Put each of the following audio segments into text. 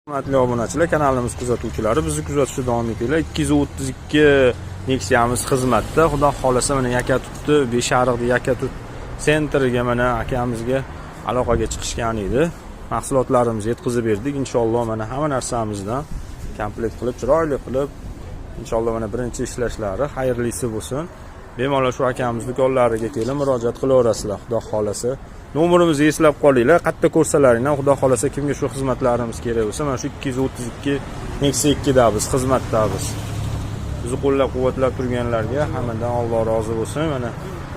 Hurmatli obunachilar, kanalimiz kuzatuvchilari, bizni kuzatishda davom etinglar. 232 Nexia'miz xizmatda. Xudo xolasa mana Yakatutni, Beshariqda Yakatut sentriga mana akamizga aloqaga chiqishgan edi. Mahsulotlarimizni yetkazib berdik. Inshaalloh mana hamma narsamizdan komplekt qilib, chiroyli qilib, inshaalloh mana birinchi ishlashlari xayrlisi bo'lsin. Bemalol shu akamiz do'konlariga kelib murojaat qilaverasizlar, xudo xolasa. Nomerimizni eslab qolinglar, qayerda ko'rsalaringlar, xudo xolasa kimga shu xizmatlarimiz kerak bo'lsa, mana shu 232 Nexia 2 damiz, xizmatdamiz. Bizni qo'llab-quvvatlab turganlarga hammadan Alloh rozi bo'lsin. Mana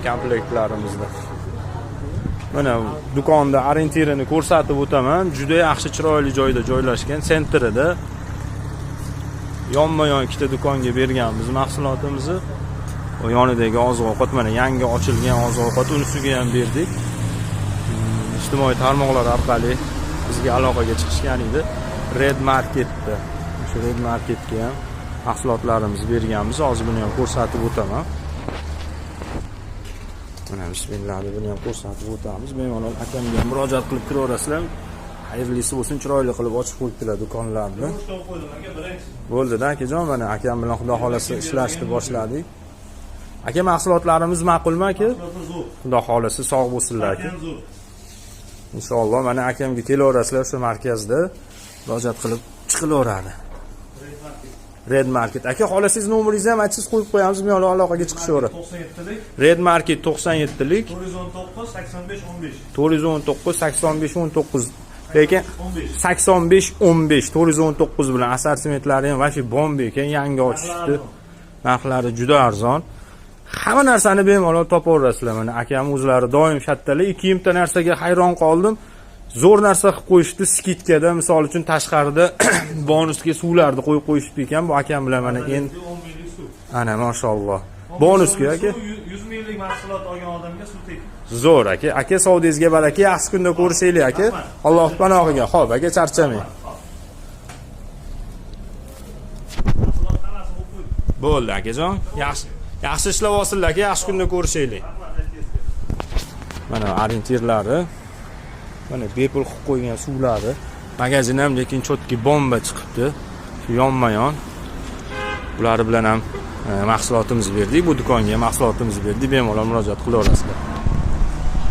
komplektlarimizda. Mana do'konda orientirini ko'rsatib o'taman. Juda yaxshi, chiroyli joyda joylashgan, sentrida. Yonma-yon ikkita do'konga berganmiz mahsulotimizni. O yonidagi oziq-ovqat mana yangi ochilgan oziq-ovqat, unisiga ham berdik. Ijtimoiy tarmoqlar orqali bizga aloqaga chiqishgan edi. Red Marketda. Shu Red Marketga ham mahsulotlarimizni berganmiz. Hozir buni ham ko'rsatib o'taman. Mana bismillah, buni ham ko'rsatib o'tamiz. Bemalol akamga murojaat qilib kiraverasizlar. Xayrlisi bo'lsin, chiroyli qilib ochib qo'yibdilar do'konlarni. Bo'ldi-da akajon, mana akam bilan xudo xolasa ishlashni boshladik. Aka, mahsulotlarimiz ma'qulmi aka? Xudo xolasa sog' bo'lsinlar aka. Inshaalloh mana akamga kelaverasizlar shu markazda murojaat qilib chiqilaveradi. Red Market. Aka, xolasingiz nomeringizni ham aytsangiz qo'yib qo'yamiz, bemalol aloqaga chiqishaveradi. 97lik. Red Market 97lik. 419 85 15. 419 85 19. Lekin 85 15 419 bilan assortimentlari ham vashi bomba ekan, yangi ochishdi. Narxlari juda arzon. Hamma narsani bemalol topaverasizlar. Mana akam o'zlari doim shattalar, 2 ta narsaga hayron qoldim. Zo'r narsa qilib qo'yishdi skitkada, misol uchun tashqarida bonusga suvlarni qo'yib qo'yishdi ekan. Bu akam bilan mana endi ana mashalloh. Bonusga aka 100 minglik mahsulot olgan odamga suv tegdi. Zo'r aka. Aka, savdingizga baraka, yaxshi kunda ko'rishaylik aka. Alloh panohiga. Xo'p, aka, charchamang. Bo'ldi akajon. Yaxshi ishlab olsinlar aka, yaxshi kunda ko'rishaylik. Mana orientirlari. Mana bepul qilib qo'ygan suvlari. Magazin ham lekin chotki bomba chiqibdi. Shu yonma-yon. Ular bilan ham mahsulotimizni berdik. Bu do'konga mahsulotimizni berdik. Bemalol murojaat qilaverasizlar.